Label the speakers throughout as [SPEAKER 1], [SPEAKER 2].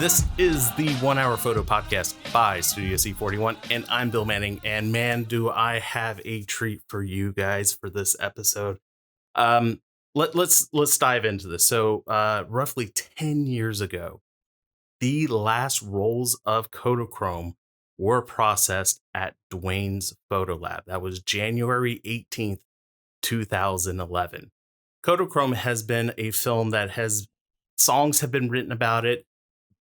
[SPEAKER 1] This is the 1 Hour Photo Podcast by Studio C41, and I'm Bill Manning. And man, do I have a treat for you guys for this episode. Let's dive into this. So, roughly 10 years ago, the last rolls of Kodachrome were processed at Dwayne's Photo Lab. That was January 18th, 2011. Kodachrome has been a film that songs have been written about it.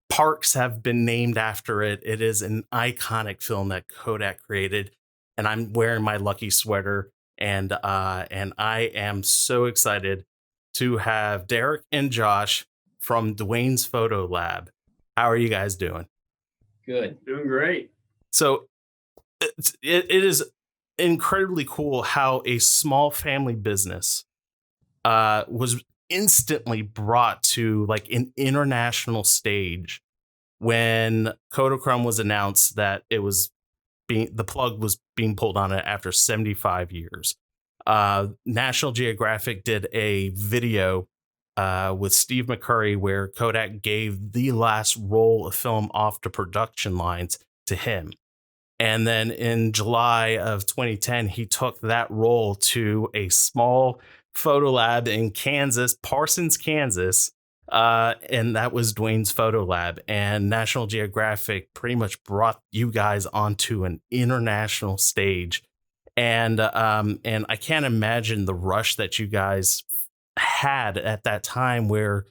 [SPEAKER 1] Parks have been named after it. It is an iconic film that Kodak created, and I'm wearing my lucky sweater, and I am so excited to have Derek and Josh from Dwayne's Photo Lab. How are you guys doing?
[SPEAKER 2] Good. Doing great.
[SPEAKER 1] So it is incredibly cool how a small family business was instantly brought to like an international stage when Kodachrome was announced that the plug was being pulled on it after 75 years. National Geographic did a video with Steve McCurry where Kodak gave the last roll of film off the production lines to him. And then in July of 2010, he took that roll to a small photo lab in Kansas, Parsons, Kansas. And that was Dwayne's Photo Lab. And National Geographic pretty much brought you guys onto an international stage. And I can't imagine the rush that you guys had at that time where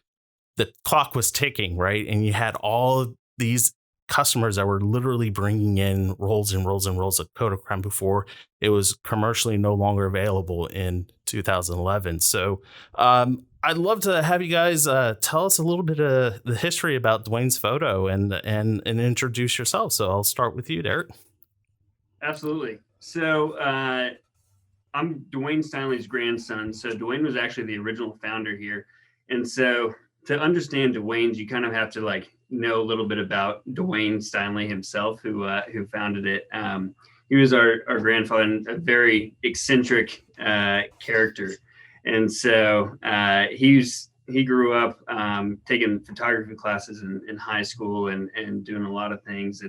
[SPEAKER 1] the clock was ticking, right? And you had all of these customers that were literally bringing in rolls and rolls and rolls of Kodachrome before it was commercially no longer available in 2011. So I'd love to have you guys tell us a little bit of the history about Dwayne's Photo and introduce yourself. So I'll start with you, Derek.
[SPEAKER 2] Absolutely. So I'm Dwayne Steinley's grandson. So Dwayne was actually the original founder here. And so to understand Dwayne's, you kind of have to know a little bit about Dwayne Steinley himself, who founded it. He was our grandfather and a very eccentric character. And so he grew up taking photography classes in high school and doing a lot of things.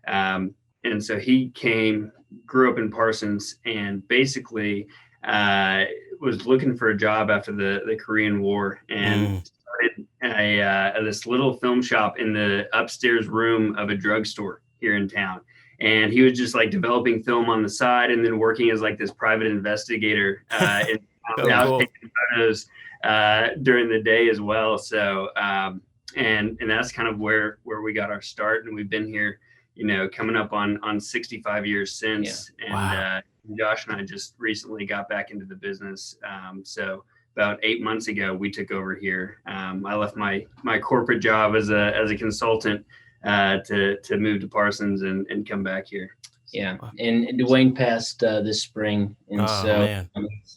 [SPEAKER 2] And so he grew up in Parsons and basically was looking for a job after the Korean War and started this little film shop in the upstairs room of a drugstore here in town. And he was just developing film on the side and then working as this private investigator in
[SPEAKER 1] cool.
[SPEAKER 2] Taking photos during the day as well. So and that's kind of where we got our start, and we've been here, coming up on 65 years since. Yeah. And wow. Josh and I just recently got back into the business. So about 8 months ago, we took over here. I left my corporate job as a consultant to move to Parsons and come back here.
[SPEAKER 3] Yeah, and Dwayne passed this spring, and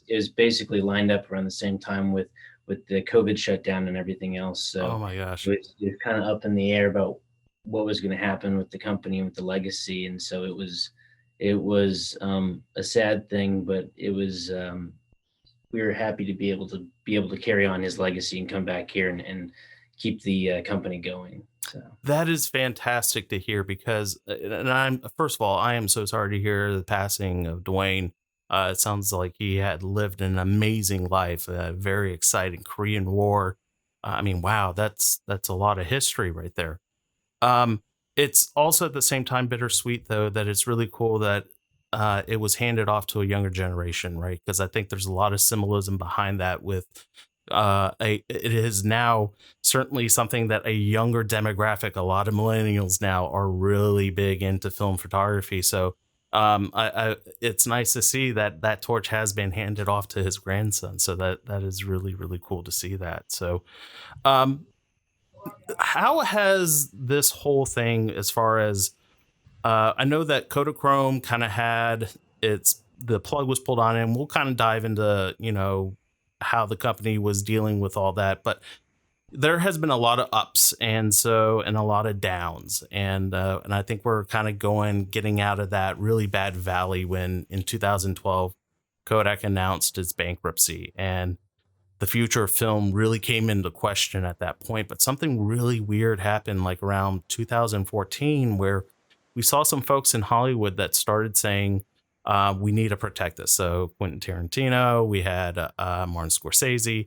[SPEAKER 3] it was basically lined up around the same time with the COVID shutdown and everything else. So
[SPEAKER 1] oh my gosh,
[SPEAKER 3] it was kind of up in the air about what was going to happen with the company and with the legacy, and so it was a sad thing, but it was we were happy to be able to carry on his legacy and come back here and keep the company going. So
[SPEAKER 1] that is fantastic to hear, because, and first of all, I am so sorry to hear the passing of Dwayne. It sounds like he had lived an amazing life, a very exciting Korean War. Wow, that's a lot of history right there. It's also at the same time bittersweet, though, that it's really cool that it was handed off to a younger generation, right? Because I think there's a lot of symbolism behind that with it is now certainly something that a younger demographic, a lot of millennials now are really big into film photography. So it's nice to see that torch has been handed off to his grandson. So that is really, really cool to see that. So how has this whole thing, as far as I know that Kodachrome kind of had the plug was pulled on, and we'll kind of dive into, how the company was dealing with all that, but there has been a lot of ups and a lot of downs, and I think we're kind of getting out of that really bad valley when in 2012 Kodak announced its bankruptcy, and the future of film really came into question at that point. But something really weird happened like around 2014, where we saw some folks in Hollywood that started saying, we need to protect this. So Quentin Tarantino, we had Martin Scorsese,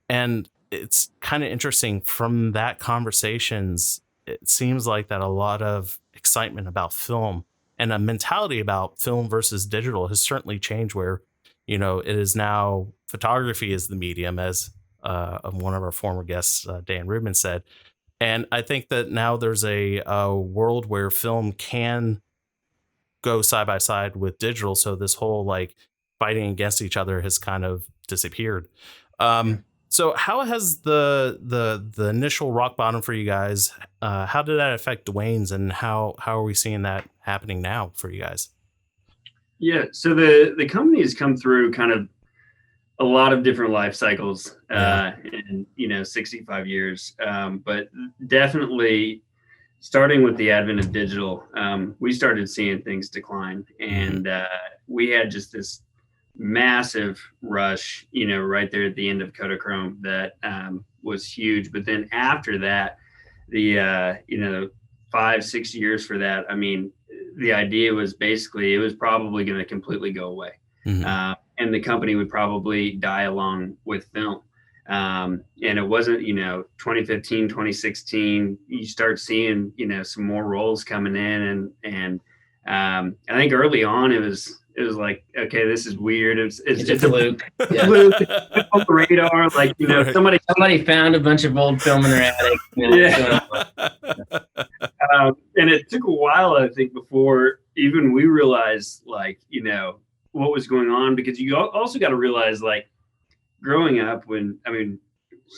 [SPEAKER 1] and it's kind of interesting from that conversations. It seems like that a lot of excitement about film and a mentality about film versus digital has certainly changed, where, you know, it is now photography is the medium, as one of our former guests, Dan Rubin, said. And I think that now there's a world where film can go side by side with digital. So this whole like fighting against each other has kind of disappeared. So how has the initial rock bottom for you guys? How did that affect Dwayne's, and how are we seeing that happening now for you guys?
[SPEAKER 2] Yeah, so the company has come through kind of a lot of different life cycles in 65 years, but definitely starting with the advent of digital, we started seeing things decline, and we had just this massive rush, right there at the end of Kodachrome that was huge. But then after that, the 5-6 years for that, I mean, the idea was basically it was probably going to completely go away, and the company would probably die along with film. And it wasn't, 2015, 2016, you start seeing, some more roles coming in, and I think early on it was like, okay, this is weird. It's
[SPEAKER 3] a fluke. Yeah.
[SPEAKER 2] Fluke on the radar. Like,
[SPEAKER 3] somebody found a bunch of old film in their attic.
[SPEAKER 2] And it took a while, I think, before even we realized, like, what was going on, because you also got to realize, like, growing up with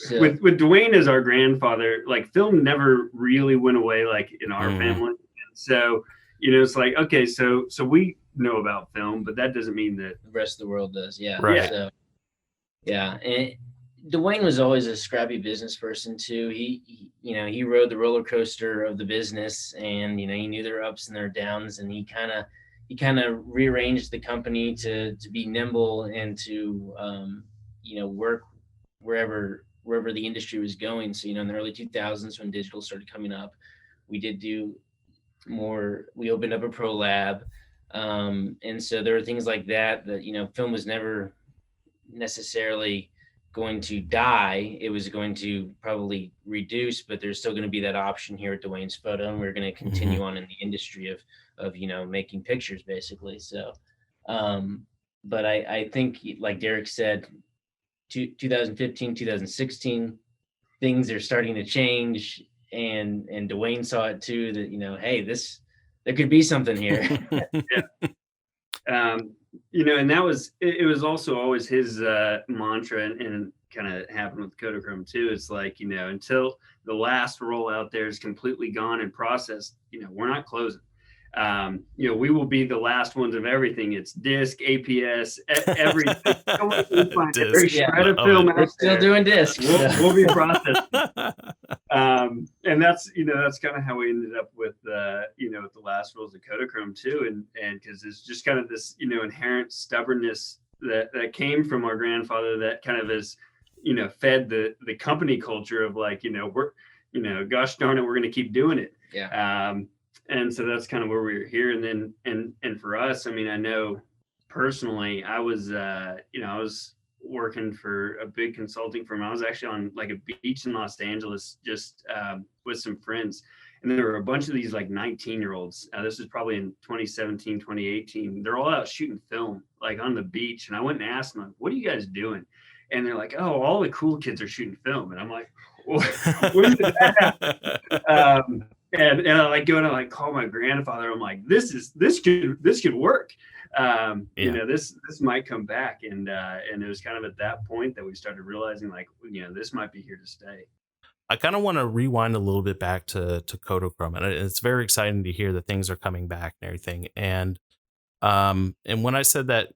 [SPEAKER 2] Dwayne as our grandfather, like, film never really went away, like, in our family. And so, it's like, okay, so we know about film, but that doesn't mean that
[SPEAKER 3] the rest of the world does. Yeah.
[SPEAKER 1] Right.
[SPEAKER 3] So, yeah. And Dwayne was always a scrappy business person too. He rode the roller coaster of the business, and, he knew their ups and their downs, and he kind of rearranged the company to be nimble and to, work wherever the industry was going. So, in the early 2000s, when digital started coming up, we did do more. We opened up a pro lab. And so there were things like that, film was never necessarily going to die. It was going to probably reduce, but there's still going to be that option here at Dwayne's Photo, and we're going to continue on in the industry of making pictures, basically. So, but I think, like Derek said, 2015, 2016, things are starting to change, and Dwayne saw it too, that, hey, there could be something here.
[SPEAKER 2] And that was, it was also always his mantra, and kind of happened with Kodachrome too. It's like, until the last roll out there is completely gone and processed, we're not closing. We will be the last ones of everything. It's disc, APS, everything. Every shred of film out there,
[SPEAKER 3] still doing disc.
[SPEAKER 2] We'll be processing. And that's kind of how we ended up with with the last rolls of Kodachrome too, and because it's just kind of this inherent stubbornness that came from our grandfather that kind of has fed the company culture of, like, we're gosh darn it, we're going to keep doing it.
[SPEAKER 3] Yeah.
[SPEAKER 2] And so that's kind of where we were here. And then, and for us, I mean, I know personally, I was, I was working for a big consulting firm. I was actually on like a beach in Los Angeles, just with some friends. And there were a bunch of these like 19-year-olds. This was probably in 2017, 2018. They're all out shooting film, like on the beach. And I went and asked them, what are you guys doing? And they're like, oh, all the cool kids are shooting film. And I'm like, when did that happen? And I like go and I like call my grandfather. I'm like, this could work. This might come back. And it was kind of at that point that we started realizing, like, this might be here to stay.
[SPEAKER 1] I kind of want to rewind a little bit back to Kodachrome, and it's very exciting to hear that things are coming back and everything. And when I said that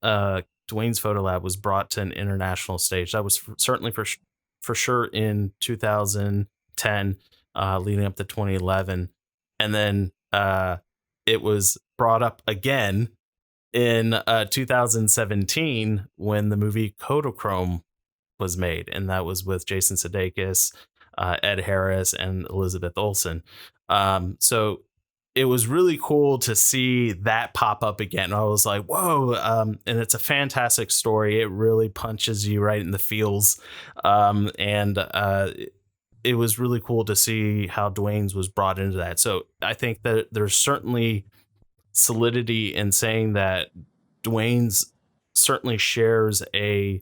[SPEAKER 1] Dwayne's Photo Lab was brought to an international stage, that was certainly for sure in 2010. Leading up to 2011, and then it was brought up again in 2017 when the movie Kodachrome was made, and that was with Jason Sudeikis, Ed Harris, and Elizabeth Olsen. So it was really cool to see that pop up again. I was like, whoa. And it's a fantastic story. It really punches you right in the feels. It was really cool to see how Dwayne's was brought into that. So I think that there's certainly solidity in saying that Dwayne's certainly shares an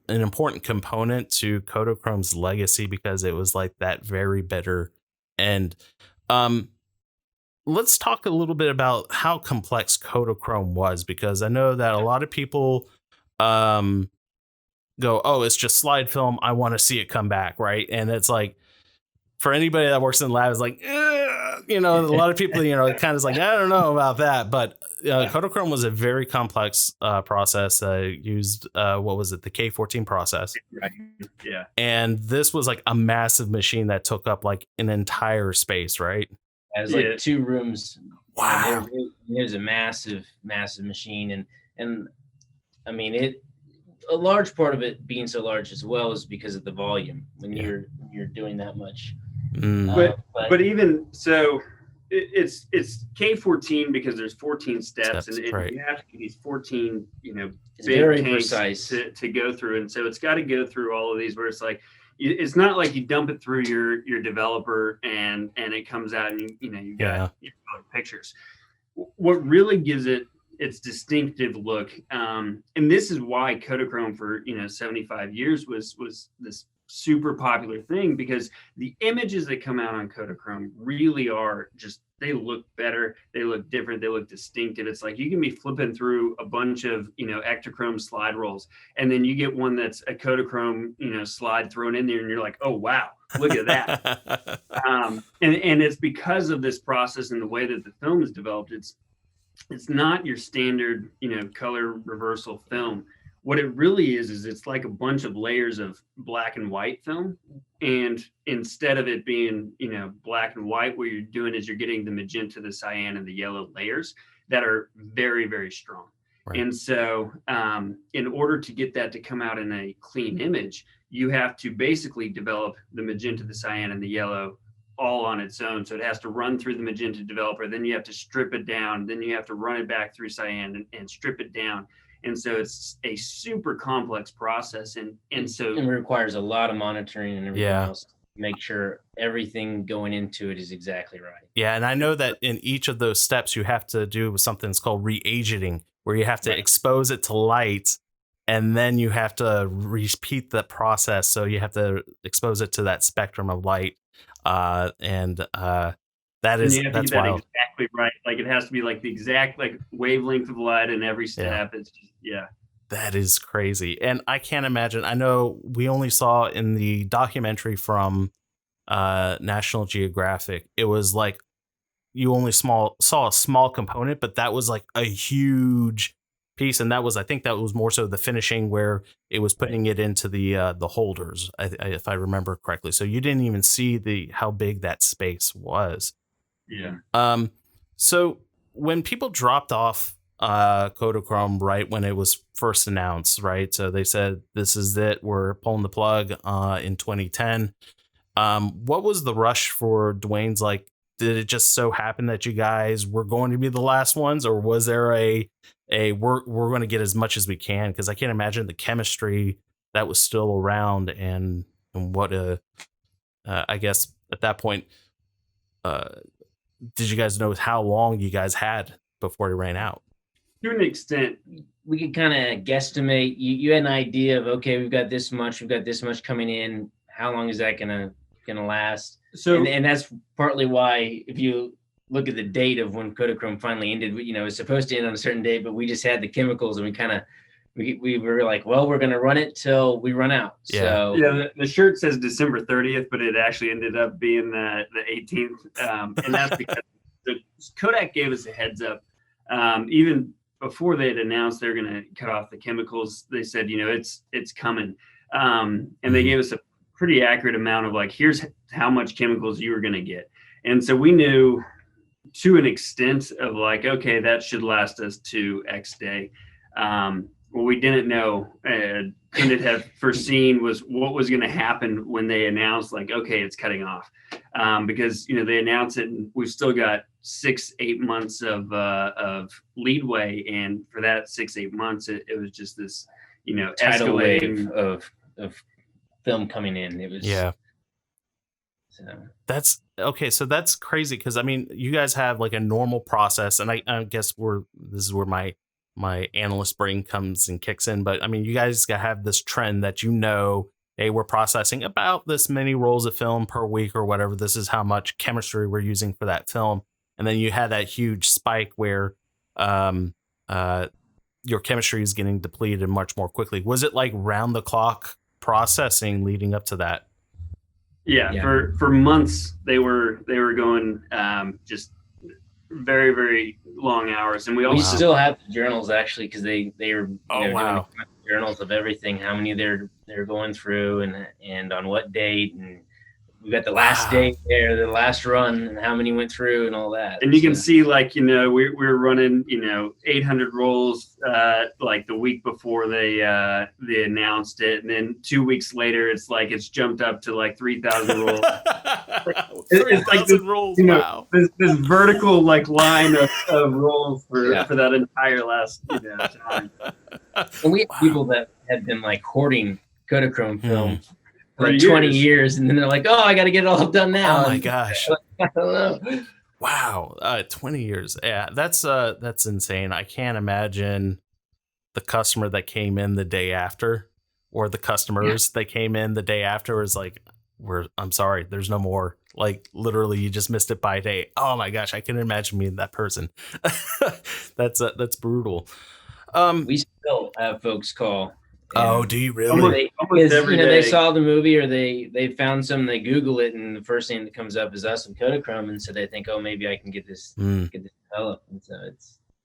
[SPEAKER 1] important component to Kodachrome's legacy, because it was like that very bitter end. Let's talk a little bit about how complex Kodachrome was, because I know that a lot of people go, oh, it's just slide film, I want to see it come back, right? And it's like, for anybody that works in the lab, is like, a lot of people, kind of is like, I don't know about that. But Kodachrome was a very complex process. Used what was it, the K14 process?
[SPEAKER 2] Right. Yeah.
[SPEAKER 1] And this was like a massive machine that took up like an entire space, right?
[SPEAKER 3] It was like 2 rooms.
[SPEAKER 1] Wow.
[SPEAKER 3] It was a massive, massive machine, and I mean, a large part of it being so large as well is because of the volume when you're doing that much.
[SPEAKER 2] But even so, it's K14 because there's 14 steps and
[SPEAKER 1] right.
[SPEAKER 2] you have to get these 14,
[SPEAKER 3] it's
[SPEAKER 2] big
[SPEAKER 3] very
[SPEAKER 2] tanks
[SPEAKER 3] precise
[SPEAKER 2] to go through, and so it's got to go through all of these where it's like, it's not like you dump it through your developer and it comes out and you got your pictures. What really gives it its distinctive look, and this is why Kodachrome for 75 years was this super popular thing, because the images that come out on Kodachrome really are just, they look better, they look different, they look distinctive. It's like you can be flipping through a bunch of Ektachrome slide rolls, and then you get one that's a Kodachrome slide thrown in there, and you're like, oh wow, look at that. And it's because of this process and the way that the film is developed. It's not your standard color reversal film. What it really is it's like a bunch of layers of black and white film. And instead of it being, black and white, what you're doing is you're getting the magenta, the cyan, and the yellow layers that are very, very strong. Right. And so in order to get that to come out in a clean image, you have to basically develop the magenta, the cyan, and the yellow all on its own. So it has to run through the magenta developer, then you have to strip it down, then you have to run it back through cyan and strip it down. And so it's a super complex process, and so
[SPEAKER 3] it requires a lot of monitoring and everything else to make sure everything going into it is exactly right.
[SPEAKER 1] Yeah, and I know that in each of those steps you have to do something that's called reagenting, where you have to expose it to light, and then you have to repeat the process. So you have to expose it to that spectrum of light, that's wild.
[SPEAKER 2] Exactly right. Like it has to be like the exact wavelength of light in every step. It's just,
[SPEAKER 1] that is crazy. And I can't imagine. I know we only saw in the documentary from National Geographic, it was like you only saw a small component, but that was like a huge piece. And I think that was more so the finishing, where it was putting it into the holders, if I remember correctly. So you didn't even see how big that space was.
[SPEAKER 2] Yeah.
[SPEAKER 1] So when people dropped off Kodachrome right when it was first announced, right? So they said, this is it, we're pulling the plug in 2010. What was the rush for Dwayne's? Like, did it just so happen that you guys were going to be the last ones, or was there we're going to get as much as we can? Because I can't imagine the chemistry that was still around, and what I guess at that point, did you guys know how long you guys had before it ran out?
[SPEAKER 2] To an extent,
[SPEAKER 3] we could kind of guesstimate. You had an idea of, okay, we've got this much coming in. How long is that gonna last? So, and that's partly why, if you look at the date of when Kodachrome finally ended, it was supposed to end on a certain date, but we just had the chemicals, and we were like, well, we're gonna run it till we run out.
[SPEAKER 1] Yeah.
[SPEAKER 3] So
[SPEAKER 2] the shirt says December 30th, but it actually ended up being the 18th, and that's because Kodak gave us a heads up, even before they had announced they're going to cut off the chemicals. They said, it's coming, and they gave us a pretty accurate amount of like, here's how much chemicals you were going to get, and so we knew to an extent of like, okay, that should last us to X day. what we didn't know, couldn't have foreseen, was what was going to happen when they announced, like, okay, it's cutting off, because they announced it, and we've still got 6-8 months of leadway, and for that 6-8 months, it was just this
[SPEAKER 3] tidal
[SPEAKER 2] escalating
[SPEAKER 3] wave of film coming in. It was So
[SPEAKER 1] that's okay. So that's crazy because I mean, you guys have like a normal process, and I guess this is where my analyst brain comes and kicks in. But I mean, you guys have this trend that hey, we're processing about this many rolls of film per week or whatever. This is how much chemistry we're using for that film, and then you had that huge spike where your chemistry is getting depleted much more quickly. Was it like round the clock processing leading up to that?
[SPEAKER 2] Yeah. For months they were going just very, very long hours, and we
[SPEAKER 3] still have the journals actually, because they are
[SPEAKER 1] wow.
[SPEAKER 3] doing journals of everything, how many they're going through, and on what date, and we got the last day there, the last run, and how many went through, and all that.
[SPEAKER 2] And you can see, like, we're running 800 rolls like the week before they announced it, and then 2 weeks later it's like it's jumped up to like 3,000 rolls.
[SPEAKER 1] 3,000 rolls. Wow.
[SPEAKER 2] This vertical like line of rolls for that entire last time.
[SPEAKER 3] And we have people that have been like hoarding Kodachrome film for
[SPEAKER 2] years.
[SPEAKER 3] 20 years, and then they're like, oh, I got to get it all done now.
[SPEAKER 1] Oh my gosh.
[SPEAKER 3] I don't know.
[SPEAKER 1] Wow. 20 years. Yeah, that's insane. I can't imagine the customer that came in the day after, or the customers that came in the day after was like, I'm sorry, there's no more. Like, literally, you just missed it by a day. Oh my gosh, I can imagine being that person. That's brutal.
[SPEAKER 3] We still have folks call.
[SPEAKER 1] Oh, do you really?
[SPEAKER 2] Almost every day.
[SPEAKER 3] They saw the movie, or they found some, they Google it, and the first thing that comes up is us and Kodachrome, and so they think, oh, maybe I can get this developed. And so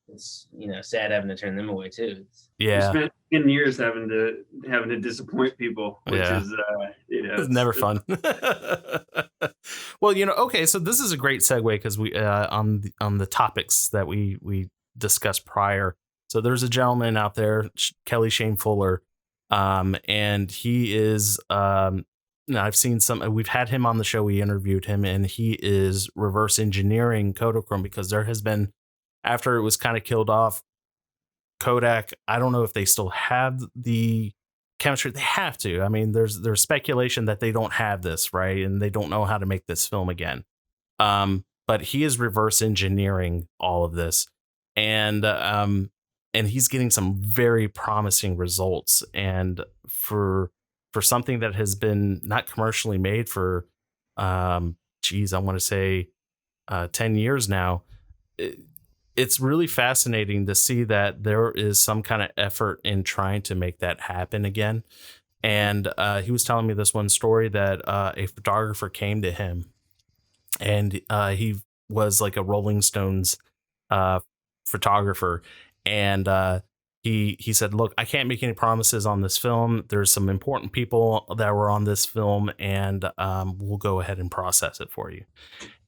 [SPEAKER 3] it's sad having to turn them away too.
[SPEAKER 2] We spent 10 years having to disappoint people, which is
[SPEAKER 1] it's never fun. Well, okay, so this is a great segue because we on the topics that we discussed prior. So there's a gentleman out there, Kelly Shane Fuller, and he is I've seen we've had him on the show, we interviewed him, and he is reverse engineering Kodachrome because there has been, after it was kind of killed off, Kodak, I don't know if they still have the chemistry. They have to. I mean, there's speculation that they don't have this, right? And they don't know how to make this film again. But he is reverse engineering all of this. And he's getting some very promising results. And for something that has been not commercially made for, I want to say 10 years now, it's really fascinating to see that there is some kind of effort in trying to make that happen again. And he was telling me this one story that a photographer came to him, and he was like a Rolling Stones photographer. And he said, look, I can't make any promises on this film. There's some important people that were on this film, and we'll go ahead and process it for you.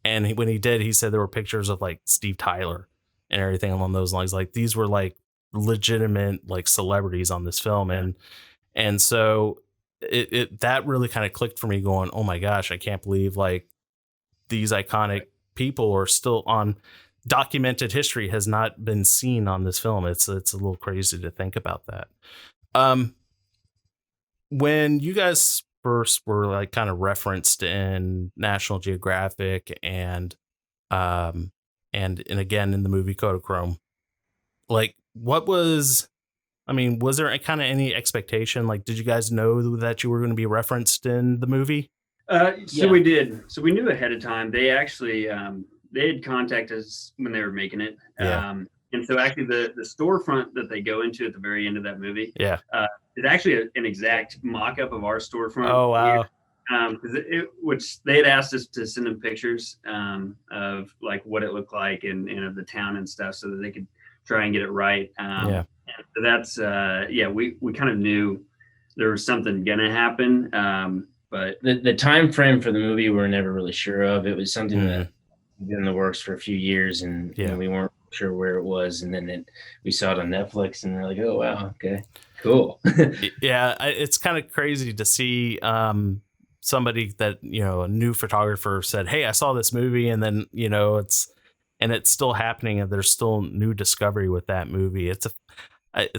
[SPEAKER 1] And when he did, he said there were pictures of like Steve Tyler and everything along those lines. Like, these were like legitimate like celebrities on this film. And so it that really kind of clicked for me, going, oh my gosh, I can't believe like these iconic people are still on. Documented history has not been seen on this film. It's a little crazy to think about that. When you guys first were like kind of referenced in National Geographic and again in the movie Kodachrome, like, was there kind of any expectation? Like, did you guys know that you were going to be referenced in the movie?
[SPEAKER 2] We did. So we knew ahead of time. They actually they had contacted us when they were making it. And so actually the storefront that they go into at the very end of that movie is actually an exact mock-up of our storefront.
[SPEAKER 1] Oh, wow.
[SPEAKER 2] Which they had asked us to send them pictures of like what it looked like and of the town and stuff, so that they could try and get it right. So that's, we kind of knew there was something going to happen. But
[SPEAKER 3] the time frame for the movie, we're never really sure of. It was something that been in the works for a few years, and we weren't sure where it was, and then we saw it on Netflix, and they're like, oh wow, okay, cool.
[SPEAKER 1] Yeah, it's kind of crazy to see somebody that, a new photographer said, hey, I saw this movie, and then it's still happening, and there's still new discovery with that movie. It's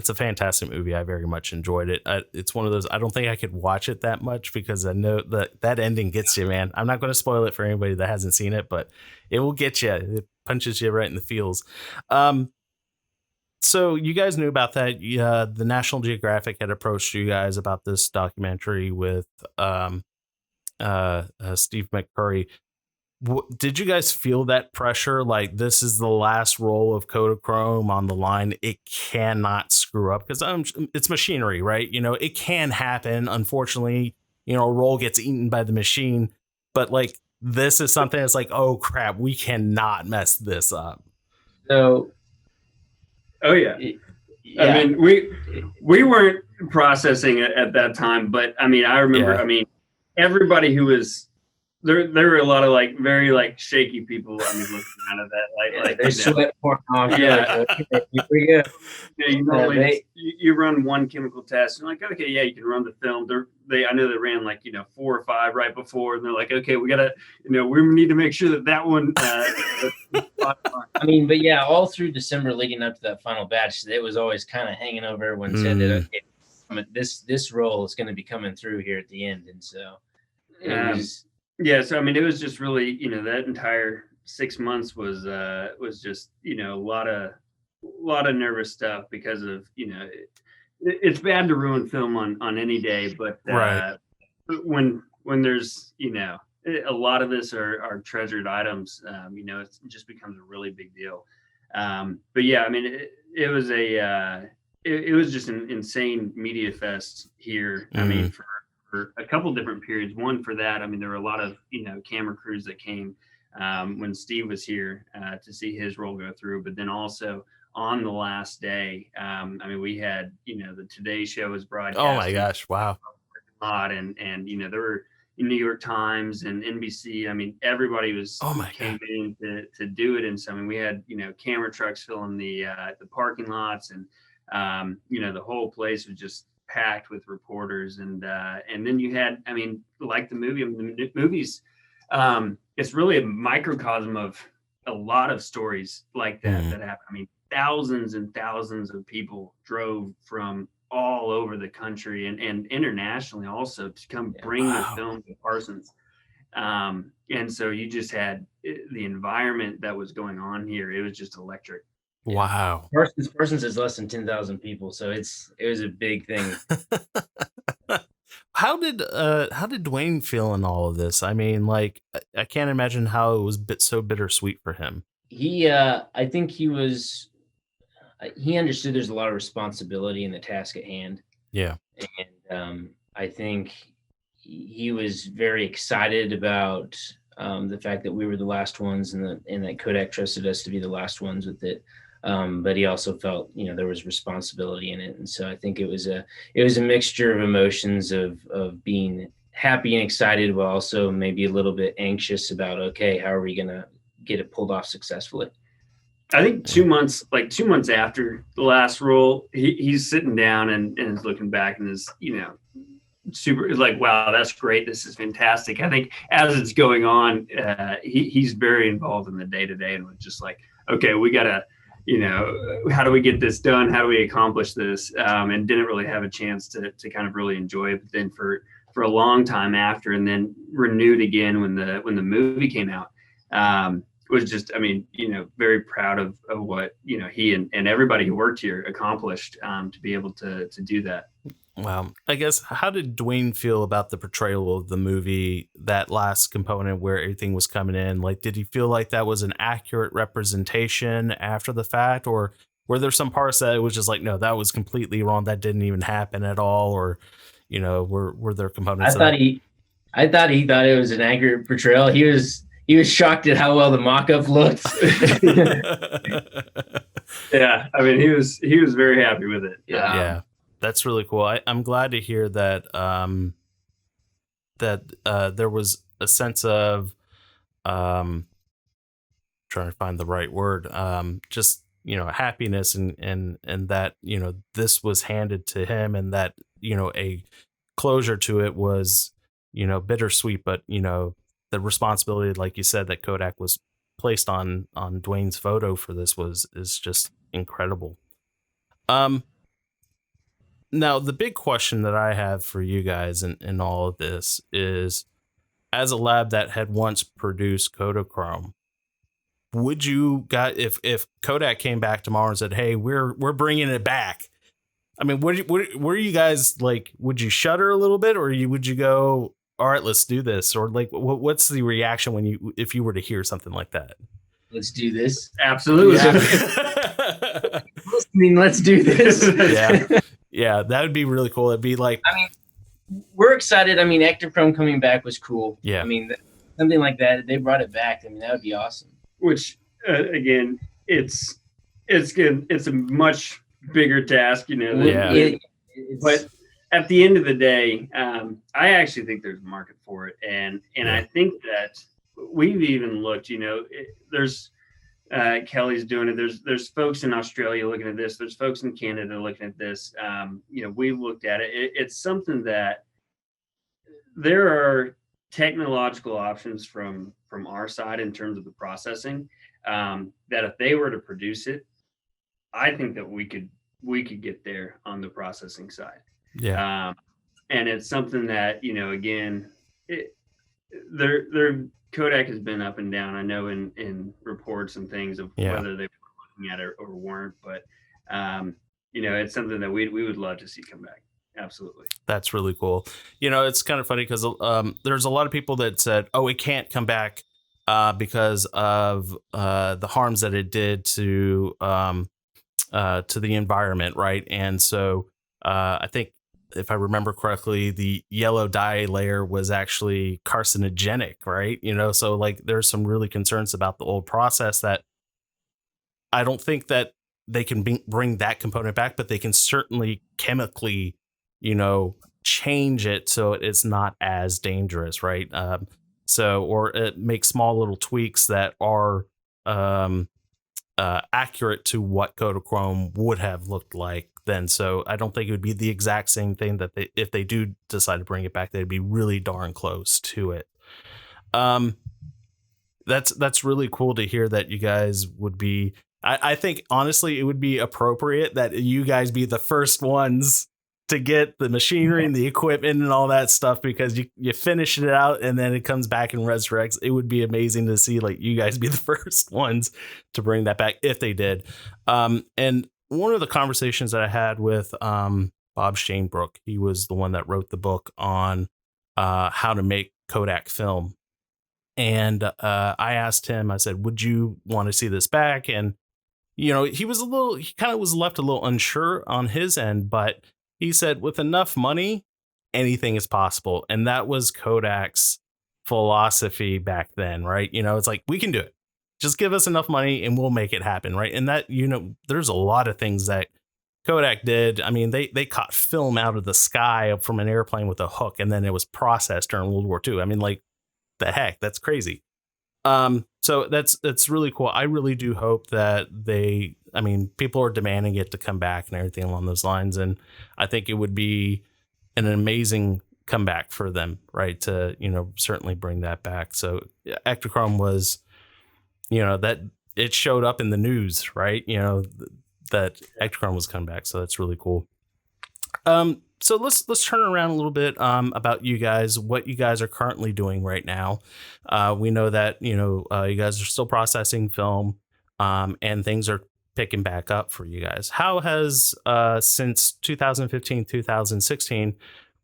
[SPEAKER 1] a fantastic movie. I very much enjoyed it. It's one of those, I don't think I could watch it that much because I know that ending gets you, man. I'm not going to spoil it for anybody that hasn't seen it, but it will get you. It punches you right in the feels. So you guys knew about that. The National Geographic had approached you guys about this documentary with Steve McCurry. Did you guys feel that pressure? Like, this is the last roll of Kodachrome on the line. It cannot screw up because it's machinery, right? It can happen. Unfortunately, a roll gets eaten by the machine. But like, this is something that's like, oh crap, we cannot mess this up.
[SPEAKER 3] So,
[SPEAKER 2] oh yeah. I mean, we weren't processing it at that time, but I mean, I remember. Yeah. I mean, everybody who was there were a lot of like very like shaky people. I mean, looking out of that, like
[SPEAKER 3] they sweat pouring off.
[SPEAKER 2] Yeah,
[SPEAKER 3] we go.
[SPEAKER 2] You run one chemical test, and like, okay, yeah, you can run the film. I know they ran like 4 or 5 right before, and they're like, okay, we gotta, we need to make sure that one.
[SPEAKER 3] I mean, but yeah, all through December leading up to that final batch, it was always kind of hanging over everyone's head that okay, this roll is going to be coming through here at the end, and so it was.
[SPEAKER 2] Yeah, so I mean, it was just really, that entire 6 months was just, a lot of nervous stuff because of, it's bad to ruin film on any day, but
[SPEAKER 1] right.
[SPEAKER 2] when there's, a lot of this are treasured items, it just becomes a really big deal. But yeah, I mean, it was it was just an insane media fest here. I mean, for a couple different periods. One for that, I mean, there were a lot of camera crews that came when Steve was here to see his roll go through, but then also on the last day, I mean, we had the Today Show was broadcast.
[SPEAKER 1] Oh my gosh, wow!
[SPEAKER 2] And there were New York Times and NBC. I mean, everybody was came in to do it, and so I mean, we had camera trucks filling the parking lots, and the whole place was just packed with reporters, and then you had, I mean, like the movies, it's really a microcosm of a lot of stories like that happen. I mean, thousands and thousands of people drove from all over the country and internationally also to come bring the film to Parsons. And so you just had the environment that was going on here. It was just electric.
[SPEAKER 1] Wow.
[SPEAKER 3] Parsons is less than 10,000 people, so it was a big thing.
[SPEAKER 1] How did Dwayne feel in all of this? I mean, like, I can't imagine how it was so bittersweet for him.
[SPEAKER 3] I think he understood there's a lot of responsibility in the task at hand.
[SPEAKER 1] Yeah.
[SPEAKER 3] And I think he was very excited about the fact that we were the last ones and that Kodak trusted us to be the last ones with it. But he also felt, there was responsibility in it. And so I think it was a mixture of emotions of being happy and excited, but also maybe a little bit anxious about, okay, how are we going to get it pulled off successfully?
[SPEAKER 2] I think 2 months after the last roll, he's sitting down and is looking back and is, super like, wow, that's great. This is fantastic. I think as it's going on, he's very involved in the day-to-day and was just like, okay, we got to, how do we get this done? How do we accomplish this? And didn't really have a chance to kind of really enjoy it. But then for a long time after, and then renewed again when the movie came out, was just, I mean, very proud of what, he and everybody who worked here accomplished to be able to do that.
[SPEAKER 1] Wow. I guess, how did Dwayne feel about the portrayal of the movie, that last component where everything was coming in? Like, did he feel like that was an accurate representation after the fact? Or were there some parts that it was just like, no, that was completely wrong, that didn't even happen at all? Or, were there components?
[SPEAKER 3] I thought he thought it was an accurate portrayal. He was shocked at how well the mock-up looked.
[SPEAKER 2] Yeah. I mean, he was very happy with it.
[SPEAKER 1] Yeah. That's really cool. I'm glad to hear that there was a sense of trying to find the right word, just happiness and that, this was handed to him, and that, a closure to it was, bittersweet, but, the responsibility, like you said, that Kodak was placed on Dwayne's photo for this is just incredible. Now the big question that I have for you guys in all of this is, as a lab that had once produced Kodachrome, would you guys, if Kodak came back tomorrow and said, "Hey, we're bringing it back," I mean, what are you guys like? Would you shudder a little bit, or would you go, "All right, let's do this"? Or like, what's the reaction if you were to hear something like that?
[SPEAKER 3] Let's do this.
[SPEAKER 2] Absolutely.
[SPEAKER 3] Yeah. I mean, let's do this.
[SPEAKER 1] Yeah, that would be really cool. It'd be like,
[SPEAKER 3] I mean, we're excited. I mean, Kodachrome coming back was cool.
[SPEAKER 1] Yeah.
[SPEAKER 3] I mean, something like that. If they brought it back, I mean, that would be awesome.
[SPEAKER 2] Which, again, it's good. It's a much bigger task,
[SPEAKER 1] Yeah.
[SPEAKER 2] But at the end of the day, I actually think there's a market for it, and I think that we've even looked. There's Kelly's doing it. There's folks in Australia looking at this. There's folks in Canada looking at this. We've looked at it. It's something that there are technological options from our side in terms of the processing, that if they were to produce it, I think that we could get there on the processing side.
[SPEAKER 1] Yeah.
[SPEAKER 2] And it's something that, again, Kodak has been up and down. I know in reports and things of whether they were looking at it or weren't, but it's something that we would love to see come back. Absolutely.
[SPEAKER 1] That's really cool. It's kind of funny because there's a lot of people that said, "Oh, it can't come back because of the harms that it did to the environment," right? And so I think, if I remember correctly, the yellow dye layer was actually carcinogenic, right? So like there's some really concerns about the old process that I don't think that they can bring that component back, but they can certainly chemically, change it so it's not as dangerous, right? Or it makes small little tweaks that are accurate to what Kodachrome would have looked like then. So I don't think it would be the exact same thing that if they do decide to bring it back, they'd be really darn close to it. That's really cool to hear that you guys would be. I think honestly, it would be appropriate that you guys be the first ones to get the machinery and the equipment and all that stuff, because you finish it out and then it comes back and resurrects. It would be amazing to see like you guys be the first ones to bring that back if they did. And one of the conversations that I had with Bob Shainbrook, he was the one that wrote the book on how to make Kodak film. And I asked him, I said, "Would you want to see this back?" And, he kind of was left a little unsure on his end, but he said, with enough money, anything is possible. And that was Kodak's philosophy back then, right? It's like, we can do it. Just give us enough money and we'll make it happen, right? And that, there's a lot of things that Kodak did. I mean, they caught film out of the sky from an airplane with a hook, and then it was processed during World War II. I mean, like, the heck, that's crazy. So that's really cool. I really do hope that people are demanding it to come back and everything along those lines. And I think it would be an amazing comeback for them, right? To, certainly bring that back. So Kodachrome was, that it showed up in the news, right? That Kodachrome was coming back. So that's really cool. So let's turn around a little bit about you guys, what you guys are currently doing right now. We know that, you guys are still processing film, and things are picking back up for you guys. How has since 2015, 2016,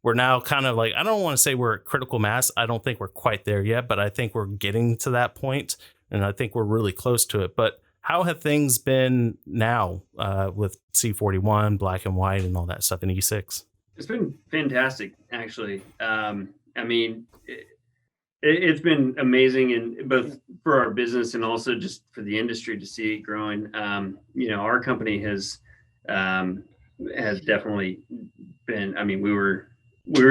[SPEAKER 1] we're now kind of like, I don't want to say we're at critical mass. I don't think we're quite there yet, but I think we're getting to that point, and I think we're really close to it. But how have things been now with C41, black and white, and all that stuff in E6?
[SPEAKER 2] It's been fantastic, actually. It's been amazing, and both for our business and also just for the industry to see it growing. Our company has definitely been. I mean, we were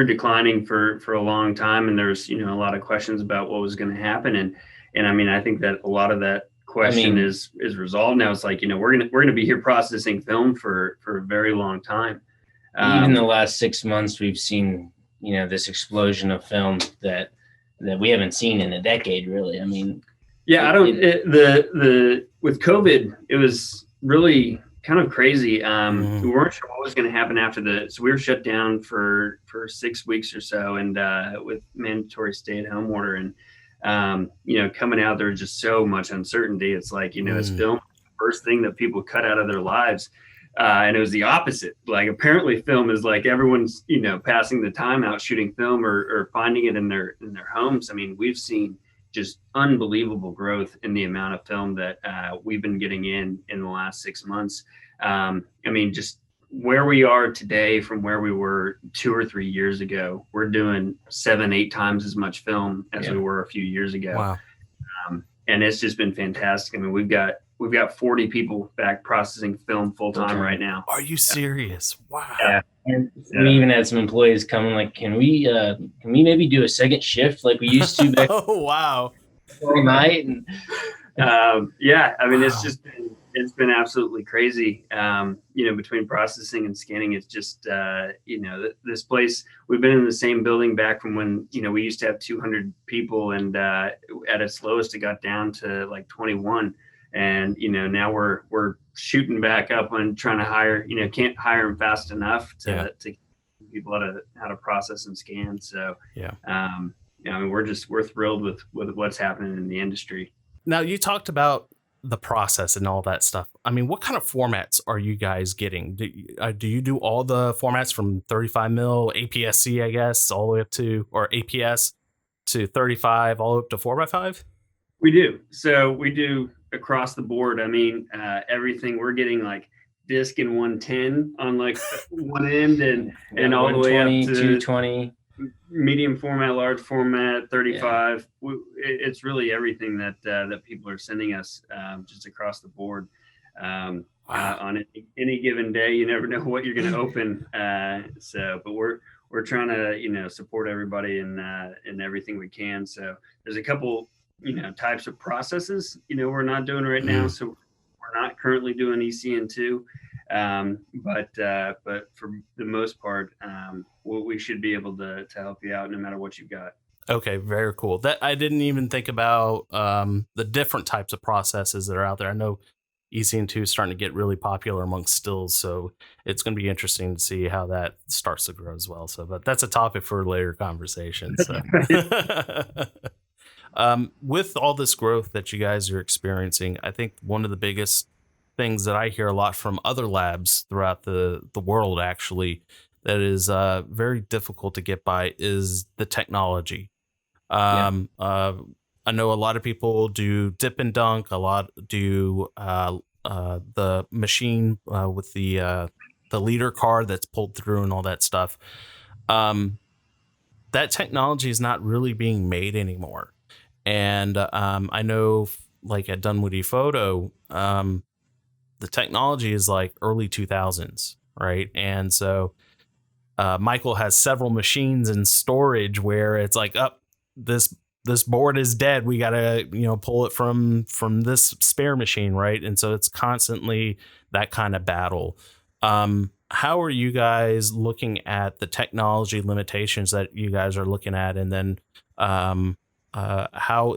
[SPEAKER 2] declining for a long time, and there's a lot of questions about what was going to happen, and I mean, I think that a lot of that question is resolved now. It's like, we're gonna be here processing film for a very long time.
[SPEAKER 3] Even the last 6 months, we've seen, this explosion of film that we haven't seen in a decade, really. I mean,
[SPEAKER 2] yeah, with COVID, it was really kind of crazy. We weren't sure what was going to happen after so we were shut down for 6 weeks or so, and with mandatory stay-at-home order, and coming out, there was just so much uncertainty. It's like, it's film, the first thing that people cut out of their lives. And it was the opposite. Like, apparently film is like everyone's, passing the time out shooting film or finding it in their homes. I mean, we've seen just unbelievable growth in the amount of film that we've been getting in the last 6 months. I mean, just where we are today from where we were 2 or 3 years ago, we're doing 7-8 times as much film as we were a few years ago.
[SPEAKER 1] Wow.
[SPEAKER 2] And it's just been fantastic. I mean, we've got 40 people back processing film full time right now.
[SPEAKER 1] Are you serious? Wow.
[SPEAKER 3] Yeah. And we even had some employees coming like, can we maybe do a second shift like we used to back
[SPEAKER 1] oh, wow.
[SPEAKER 3] all night? And
[SPEAKER 2] yeah, I mean, it's been absolutely crazy. Between processing and scanning, it's just, this place, we've been in the same building back from when, we used to have 200 people, and at its lowest, it got down to like 21. And, now we're shooting back up and trying to hire, can't hire them fast enough to people how to process and scan. So, I mean, we're thrilled with what's happening in the industry.
[SPEAKER 1] Now, you talked about the process and all that stuff. I mean, what kind of formats are you guys getting? Do you do all the formats from 35 mil, APS-C, I guess, all the way up to, or APS to 35, all the way up to 4x5?
[SPEAKER 2] We do. So we do across the board. I mean, everything. We're getting like disc and 110 on like one end, and all the way up to
[SPEAKER 3] 220,
[SPEAKER 2] medium format, large format, 35. Yeah. It's really everything that people are sending us, just across the board. On any given day, you never know what you're going to open. But we're trying to support everybody in everything we can. So there's a couple types of processes we're not doing right now. So we're not currently doing ECN2, but for the most part, we should be able to help you out no matter what you've got.
[SPEAKER 1] Okay, very cool. That I didn't even think about the different types of processes that are out there. I know ECN2 is starting to get really popular amongst stills, so it's going to be interesting to see how that starts to grow as well. So, but that's a topic for later conversation. So. With all this growth that you guys are experiencing, I think one of the biggest things that I hear a lot from other labs throughout the world, actually, that is very difficult to get by is the technology. I know a lot of people do dip and dunk, a lot do the machine with the leader card that's pulled through and all that stuff. That technology is not really being made anymore. And I know, like at Dunwoody Photo, the technology is like early 2000s, right? And so Michael has several machines in storage where it's like, this board is dead. We gotta pull it from this spare machine, right? And so it's constantly that kind of battle. How are you guys looking at the technology limitations that you guys are looking at, and then how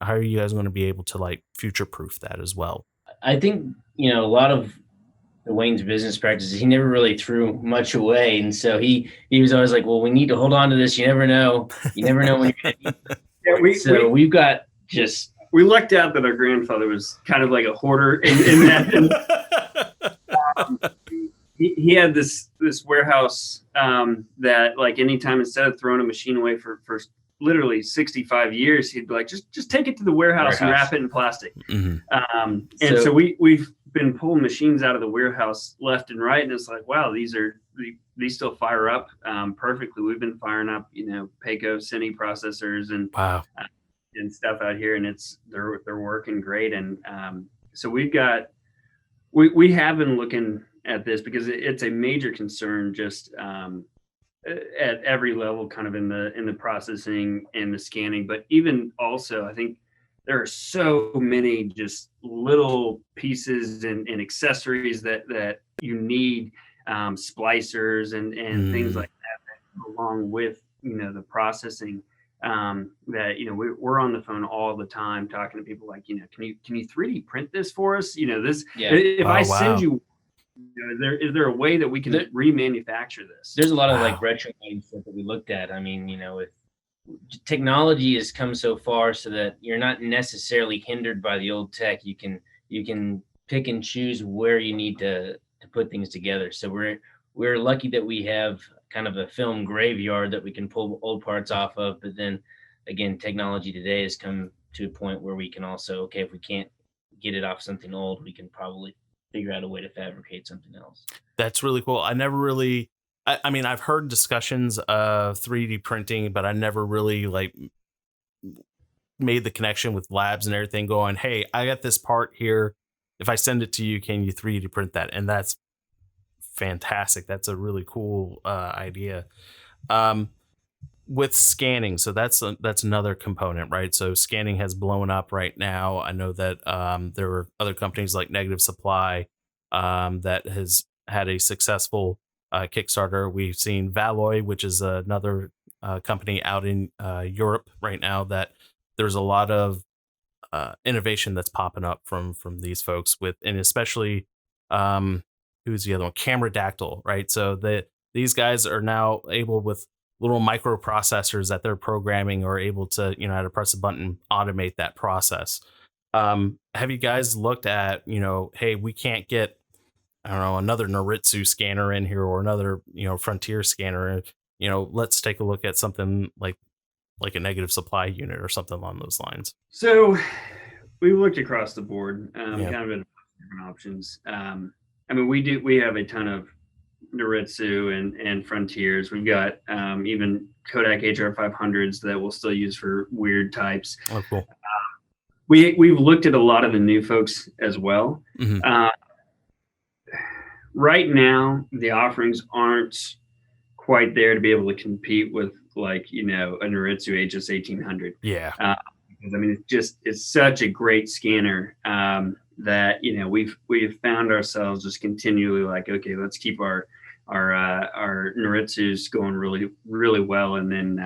[SPEAKER 1] are you guys going to be able to like future proof that as well?
[SPEAKER 3] I think a lot of Dwayne's business practices, he never really threw much away, and so he was always like, well, we need to hold on to this. You never know when you're gonna need. We've got just,
[SPEAKER 2] we lucked out that our grandfather was kind of like a hoarder in that. He had this warehouse that, like, anytime, instead of throwing a machine away for literally 65 years, he'd be like, just take it to the warehouse and wrap it in plastic. Mm-hmm. So we've been pulling machines out of the warehouse left and right, and it's like, wow, these still fire up perfectly. We've been firing up Payco Cine processors and
[SPEAKER 1] wow.
[SPEAKER 2] And stuff out here, and they're working great. And so we have been looking at this because it's a major concern, just at every level, kind of in the processing and the scanning, but even also, I think there are so many just little pieces and accessories that you need, splicers and things like that along with, the processing, that, we're on the phone all the time talking to people like, can you 3D print this for us? This, if I send you, is there a way that we can remanufacture this?
[SPEAKER 3] There's a lot of like retro stuff that we looked at. I mean, with technology has come so far so that you're not necessarily hindered by the old tech. You can pick and choose where you need to put things together. So we're lucky that we have kind of a film graveyard that we can pull old parts off of. But then again, technology today has come to a point where we can also, okay, if we can't get it off something old, we can probably figure out a way to fabricate something else.
[SPEAKER 1] That's really cool. I never really, I mean, I've heard discussions of 3D printing, but I never really like made the connection with labs and everything going, hey, I got this part here. If I send it to you, can you 3D print that? And that's fantastic. That's a really cool idea. With scanning, so that's another component, right? So scanning has blown up right now. I know that there are other companies like Negative Supply that has had a successful Kickstarter. We've seen Valoy, which is another company out in Europe right now, that there's a lot of innovation that's popping up from these folks and especially who's the other one? Cameradactyl, right? So these guys are now able, with little microprocessors that they're programming, or able to, how to press a button, automate that process. Have you guys looked at, hey, we can't get, I don't know, another Noritsu scanner in here, or another, Frontier scanner. Let's take a look at something like a Negative Supply unit or something along those lines.
[SPEAKER 2] So we looked across the board, kind of at different options. I mean, we have a ton of Noritsu and Frontiers. We've got even Kodak HR500s that we'll still use for weird types.
[SPEAKER 1] Oh, cool.
[SPEAKER 2] We've looked at a lot of the new folks as well. Mm-hmm. Right now, the offerings aren't quite there to be able to compete with, like, a Noritsu HS1800.
[SPEAKER 1] Yeah.
[SPEAKER 2] Because I mean, it's such a great scanner that we've found ourselves just continually like, okay, let's keep our Noritsus going really, really well, and then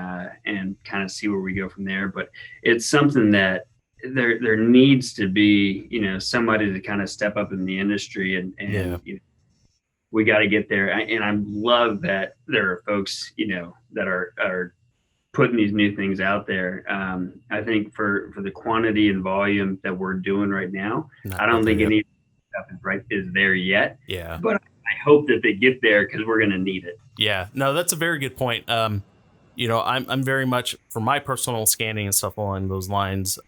[SPEAKER 2] and kind of see where we go from there. But it's something that there needs to be, somebody to kind of step up in the industry, and we got to get there. And I love that there are folks, that are putting these new things out there. I think for the quantity and volume that we're doing right now, I don't think any stuff is there yet.
[SPEAKER 1] Yeah.
[SPEAKER 2] But I hope that they get there, because we're going to need it. Yeah.
[SPEAKER 1] No, that's a very good point. I'm very much, for my personal scanning and stuff along those lines,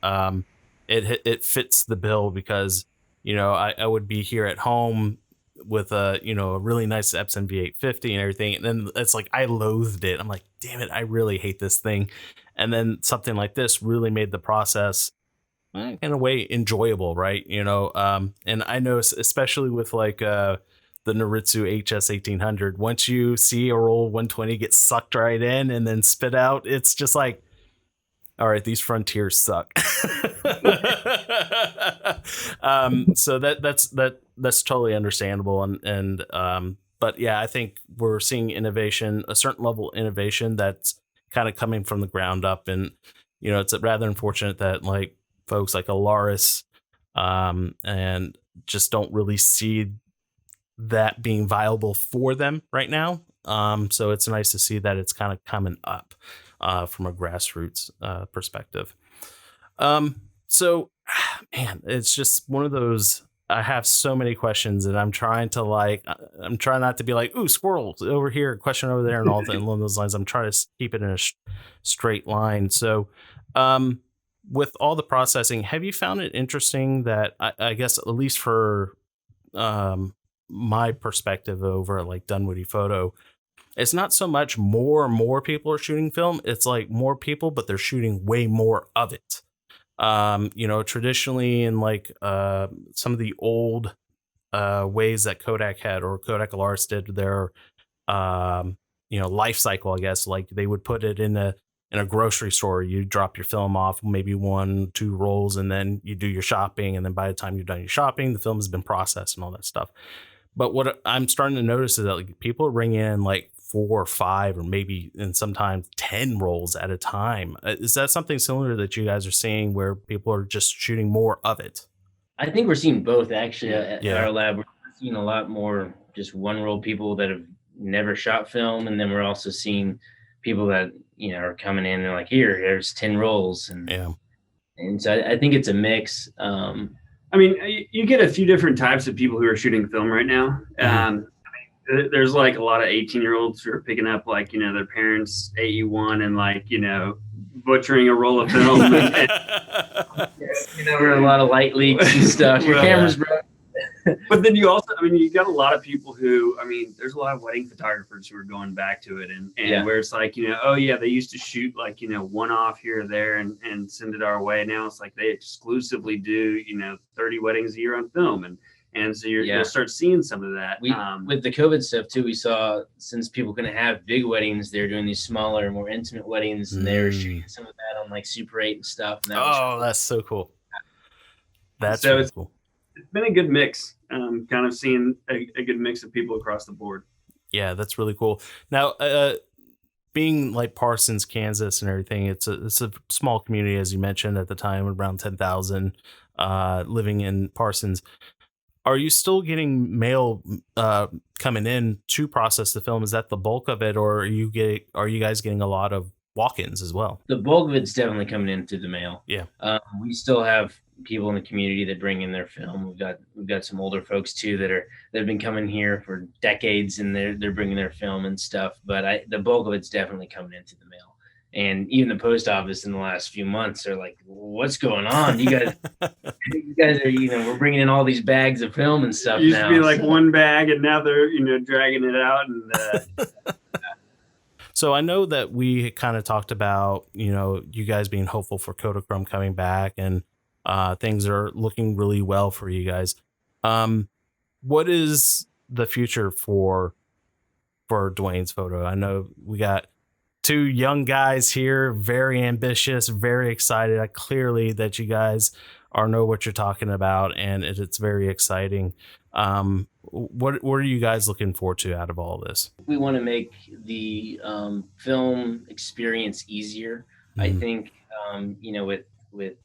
[SPEAKER 1] it fits the bill, because, I would be here at home with a really nice Epson V850 and everything, and then it's like I loathed it. I'm like, damn it, I really hate this thing. And then something like this really made the process in a way enjoyable, right? And I know, especially with like the Noritsu HS1800, once you see a roll 120 get sucked right in and then spit out, it's just like, all right, these Frontiers suck. So that's totally understandable. And but yeah, I think we're seeing innovation, a certain level of innovation that's kind of coming from the ground up. And, it's rather unfortunate that like folks like Alaris and just don't really see that being viable for them right now. So it's nice to see that it's kind of coming up from a grassroots perspective. So, man, it's just one of those. I have so many questions, and I'm trying not to be like, ooh, squirrels over here, question over there, and all along those lines. I'm trying to keep it in a straight line. So, with all the processing, have you found it interesting that I guess, at least for my perspective over at like Dunwoody Photo, it's not so much more and more people are shooting film. It's like more people, but they're shooting way more of it. Traditionally in like some of the old ways that Kodak had, or Kodak Alaris did their life cycle, I guess, like they would put it in in a grocery store, you drop your film off, maybe 1-2 rolls, and then you do your shopping. And then by the time you're done your shopping, the film has been processed and all that stuff. But what I'm starting to notice is that like people are bringing in like 4 or 5, or maybe and sometimes 10 rolls at a time. Is that something similar that you guys are seeing, where people are just shooting more of it?
[SPEAKER 3] I think we're seeing both actually at
[SPEAKER 1] Yeah.
[SPEAKER 3] our lab. We're seeing a lot more just one roll people that have never shot film, and then we're also seeing people that are coming in and they're like, here's 10 rolls, and so I think it's a mix.
[SPEAKER 2] I mean, you get a few different types of people who are shooting film right now. There's like a lot of 18-year-olds who are picking up like their parents' AE1 and like butchering a roll of film. And,
[SPEAKER 3] we're a lot of light leaks and stuff. Your camera's broken.
[SPEAKER 2] But then you also, you got a lot of people who, there's a lot of wedding photographers who are going back to it and where it's like, oh yeah, they used to shoot like, one off here or there and send it our way. Now it's like they exclusively do, 30 weddings a year on film. And so you'll start seeing some of that.
[SPEAKER 3] With the COVID stuff too, we saw, since people couldn't have big weddings, they're doing these smaller, more intimate weddings, and they're shooting some of that on like Super 8 and stuff. And
[SPEAKER 1] that's so cool. That's really cool.
[SPEAKER 2] It's been a good mix. Kind of seeing a good mix of people across the board. Yeah,
[SPEAKER 1] that's really cool. Now, being like Parsons, Kansas, and everything, it's a small community, as you mentioned at the time, around 10,000 living in Parsons. Are you still getting mail coming in to process the film? Is that the bulk of it, or are you guys getting a lot of walk-ins as well?
[SPEAKER 3] The bulk of it's definitely coming in through the mail.
[SPEAKER 1] Yeah.
[SPEAKER 3] We still have people in the community that bring in their film. We've got some older folks too that have been coming here for decades, and they're bringing their film and stuff. But the bulk of it's definitely coming in through the mail. And even the post office in the last few months are like, what's going on? You guys are, we're bringing in all these bags of film and stuff. It
[SPEAKER 2] used to be like one bag, and now they're, dragging it out. And
[SPEAKER 1] So I know that we kind of talked about, you guys being hopeful for Kodachrome coming back, and things are looking really well for you guys. What is the future for Dwayne's Photo? I know we got 2 young guys here, very ambitious, very excited. Clearly that you guys know what you're talking about, and it's very exciting. What are you guys looking forward to out of all this?
[SPEAKER 3] We want to make the film experience easier. I think, with